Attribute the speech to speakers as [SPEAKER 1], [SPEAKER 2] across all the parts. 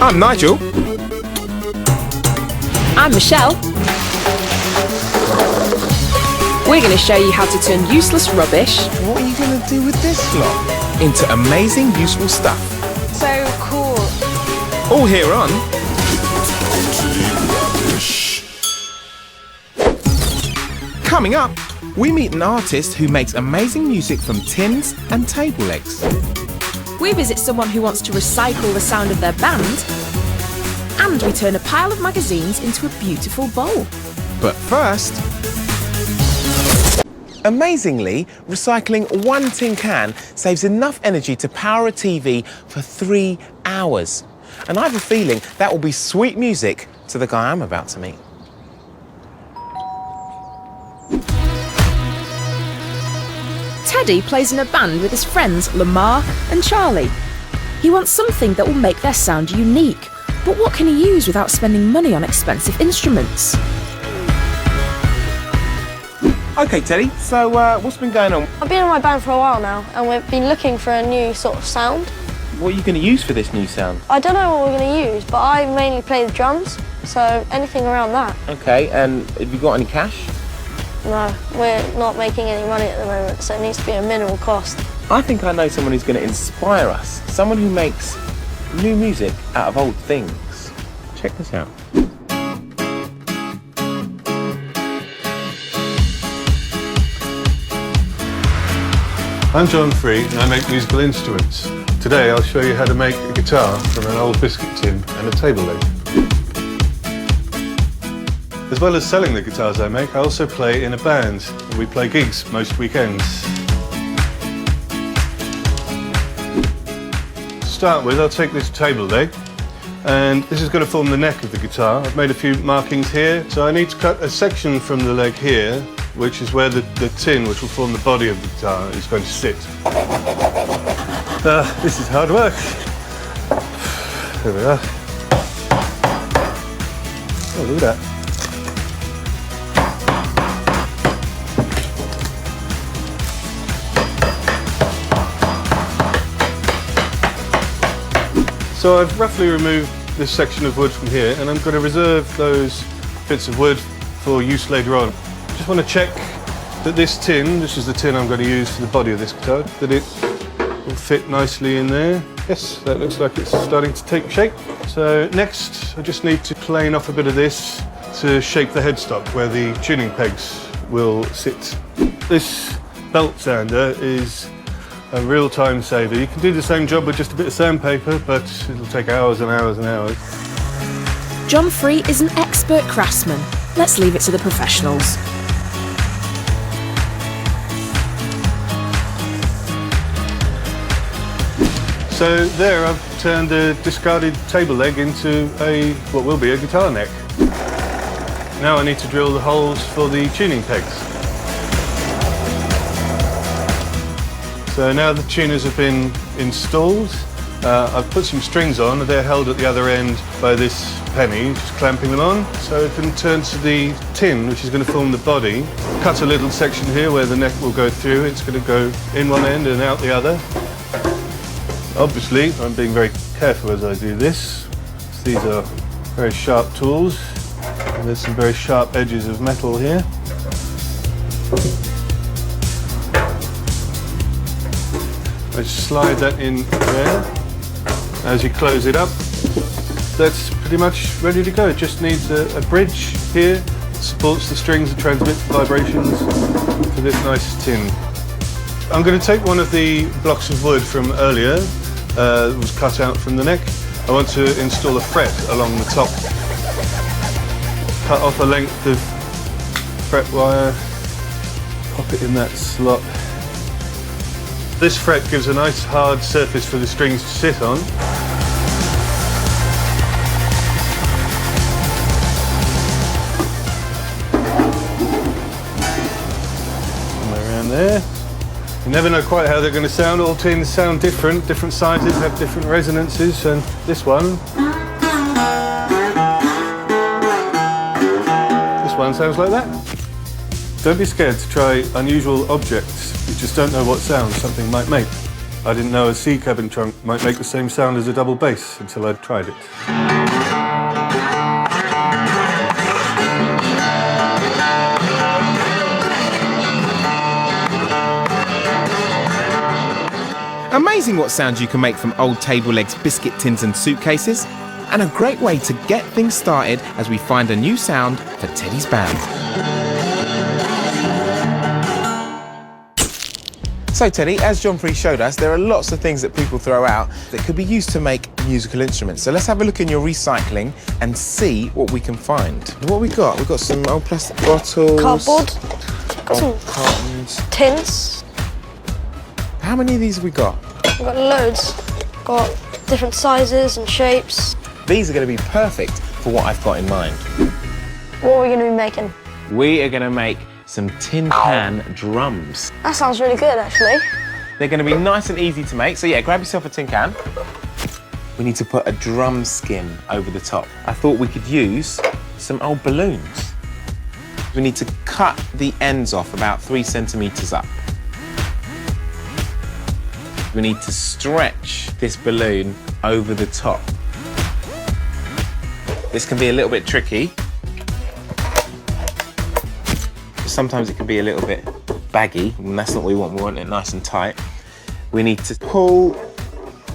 [SPEAKER 1] I'm Nigel.
[SPEAKER 2] I'm Michelle. We're going to show you how to turn useless rubbish...
[SPEAKER 1] What are you going to do with this lot? Into amazing, useful stuff.
[SPEAKER 3] So cool.
[SPEAKER 1] All here on... Coming up, we meet an artist who makes amazing music from tins and table legs.
[SPEAKER 2] We visit someone who wants to recycle the sound of their band. And we turn a pile of magazines into a beautiful bowl.
[SPEAKER 1] But first... Amazingly, recycling one tin can saves enough energy to power a TV for 3 hours. And I have a feeling that will be sweet music to the guy I'm about to meet.
[SPEAKER 2] Teddy plays in a band with his friends Lamar and Charlie. He wants something that will make their sound unique. But what can he use without spending money on expensive instruments?
[SPEAKER 1] OK, Teddy, so what's been going on?
[SPEAKER 3] I've been in my band for a while now, and we've been looking for a new sort of sound.
[SPEAKER 1] What are you going to use for this new sound?
[SPEAKER 3] I don't know what we're going to use, but I mainly play the drums, so anything around that.
[SPEAKER 1] OK, and have you got any cash?
[SPEAKER 3] No, we're not making any money at the moment, so it needs to be a minimal cost.
[SPEAKER 1] I think I know someone who's going to inspire us. Someone who makes new music out of old things. Check this out.
[SPEAKER 4] I'm John Free and I make musical instruments. Today I'll show you how to make a guitar from an old biscuit tin and a table leg. As well as selling the guitars I make, I also play in a band. We play gigs most weekends. To start with, I'll take this table leg, and this is going to form the neck of the guitar. I've made a few markings here, so I need to cut a section from the leg here, which is where the tin, which will form the body of the guitar, is going to sit. This is hard work. There we are. Oh, look at that. So I've roughly removed this section of wood from here, and I'm going to reserve those bits of wood for use later on. Just want to check that this tin, this is the tin I'm going to use for the body of this guitar, that it will fit nicely in there. Yes, that looks like it's starting to take shape. So next, I just need to plane off a bit of this to shape the headstock where the tuning pegs will sit. This belt sander is a real time saver. You can do the same job with just a bit of sandpaper, but it'll take hours and hours and hours.
[SPEAKER 2] John Free is an expert craftsman. Let's leave it to the professionals.
[SPEAKER 4] So there I've turned a discarded table leg into what will be a guitar neck. Now I need to drill the holes for the tuning pegs. So now the tuners have been installed, I've put some strings on. They're held at the other end by this penny, just clamping them on, so it can turn to the tin, which is going to form the body. Cut a little section here where the neck will go through. It's going to go in one end and out the other. Obviously, I'm being very careful as I do this. These are very sharp tools. And there's some very sharp edges of metal here. I just slide that in there. As you close it up, that's pretty much ready to go. It just needs a bridge here that supports the strings and transmits the vibrations to this nice tin. I'm going to take one of the blocks of wood from earlier that was cut out from the neck. I want to install a fret along the top. Cut off a length of fret wire, pop it in that slot. This fret gives a nice hard surface for the strings to sit on. Somewhere around there. You never know quite how they're going to sound. All tins sound different. Different sizes have different resonances, and this one sounds like that. Don't be scared to try unusual objects. You just don't know what sound something might make. I didn't know a C cabin trunk might make the same sound as a double bass until I'd tried it.
[SPEAKER 1] Amazing what sounds you can make from old table legs, biscuit tins and suitcases. And a great way to get things started as we find a new sound for Teddy's band. So Teddy, as John Free showed us, there are lots of things that people throw out that could be used to make musical instruments. So let's have a look in your recycling and see what we can find. What we got? We've got some old plastic bottles.
[SPEAKER 3] Cardboard. Got some
[SPEAKER 1] cartons.
[SPEAKER 3] tins.
[SPEAKER 1] How many of these have we got?
[SPEAKER 3] We've got loads. Got different sizes and shapes.
[SPEAKER 1] These are going to be perfect for what I've got in mind.
[SPEAKER 3] What are we going to be making?
[SPEAKER 1] We are going to make some tin can drums.
[SPEAKER 3] That sounds really good, actually.
[SPEAKER 1] They're going to be nice and easy to make. So yeah, grab yourself a tin can. We need to put a drum skin over the top. I thought we could use some old balloons. We need to cut the ends off about 3 centimetres up. We need to stretch this balloon over the top. This can be a little bit tricky. Sometimes it can be a little bit baggy, and that's not what we want. We want it nice and tight. We need to pull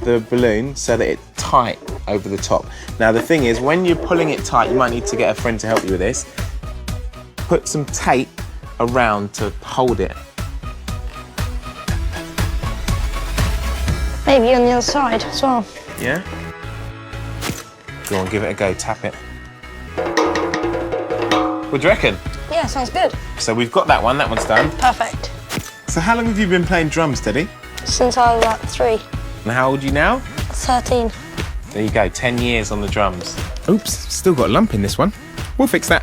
[SPEAKER 1] the balloon so that it's tight over the top. Now the thing is, when you're pulling it tight, you might need to get a friend to help you with this. Put some tape around to hold it.
[SPEAKER 3] Maybe on the other side as well.
[SPEAKER 1] Yeah? Go on, give it a go, tap it. What do you reckon?
[SPEAKER 3] Yeah, sounds good.
[SPEAKER 1] So we've got that one's done.
[SPEAKER 3] Perfect.
[SPEAKER 1] So how long have you been playing drums, Teddy?
[SPEAKER 3] Since I was about 3.
[SPEAKER 1] And how old are you now?
[SPEAKER 3] 13.
[SPEAKER 1] There you go, 10 years on the drums. Oops, still got a lump in this one. We'll fix that.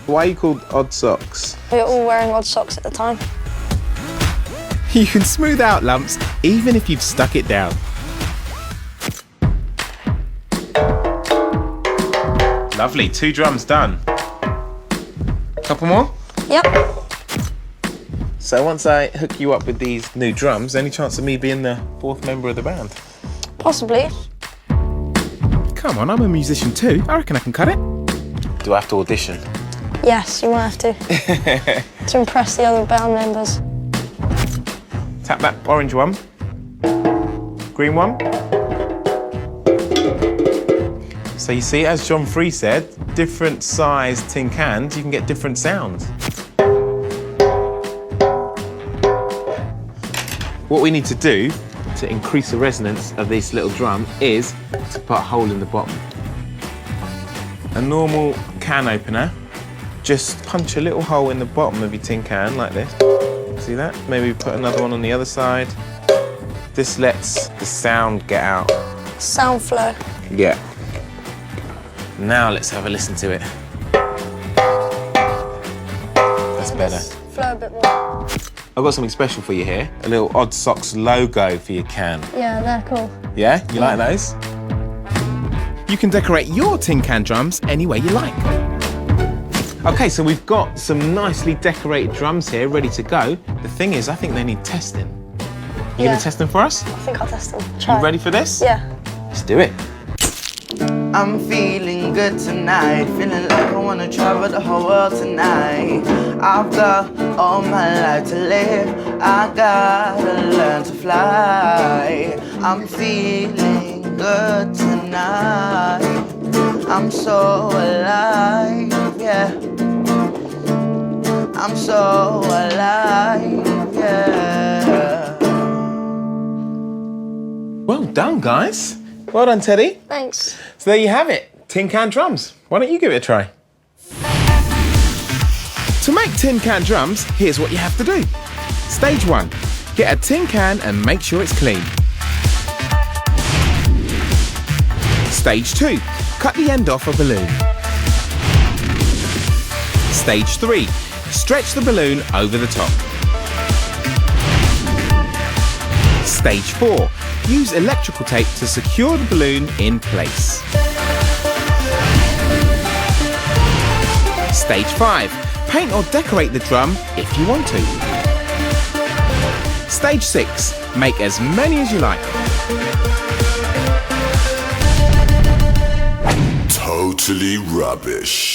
[SPEAKER 1] Why are you called Odd Socks?
[SPEAKER 3] We were all wearing odd socks at the time.
[SPEAKER 1] You can smooth out lumps even if you've stuck it down. Lovely, 2 drums done. Couple more?
[SPEAKER 3] Yep.
[SPEAKER 1] So once I hook you up with these new drums, any chance of me being the 4th member of the band?
[SPEAKER 3] Possibly.
[SPEAKER 1] Come on, I'm a musician too. I reckon I can cut it. Do I have to audition?
[SPEAKER 3] Yes, you might have to. To impress the other band members.
[SPEAKER 1] Tap that orange one. Green one. So you see, as John Free said, different sized tin cans, you can get different sounds. What we need to do to increase the resonance of this little drum is to put a hole in the bottom. A normal can opener, just punch a little hole in the bottom of your tin can like this. See that? Maybe put another one on the other side. This lets the sound get out.
[SPEAKER 3] Sound flow.
[SPEAKER 1] Yeah. Now let's have a listen to it. That's better.
[SPEAKER 3] Flow a bit more.
[SPEAKER 1] I've got something special for you here. A little Odd Socks logo for your can.
[SPEAKER 3] Yeah, they're cool.
[SPEAKER 1] Yeah? You like those? You can decorate your tin can drums any way you like. Okay, so we've got some nicely decorated drums here ready to go. The thing is, I think they need testing. You gonna test them for us?
[SPEAKER 3] I think I'll test them. Try.
[SPEAKER 1] You ready for this?
[SPEAKER 3] Yeah.
[SPEAKER 1] Let's do it.
[SPEAKER 5] I'm feeling good tonight, feeling like I wanna travel the whole world tonight. I've got all my life to live, I gotta learn to fly. I'm feeling good tonight, I'm so alive, yeah. I'm so alive, yeah.
[SPEAKER 1] Well done, guys. Well done, Teddy.
[SPEAKER 3] Thanks.
[SPEAKER 1] So there you have it, tin can drums. Why don't you give it a try? To make tin can drums, here's what you have to do. Stage 1, get a tin can and make sure it's clean. Stage 2, cut the end off a balloon. Stage 3, stretch the balloon over the top. Stage 4, use electrical tape to secure the balloon in place. Stage 5, paint or decorate the drum if you want to. Stage 6, Make as many as you like.
[SPEAKER 6] Totally rubbish.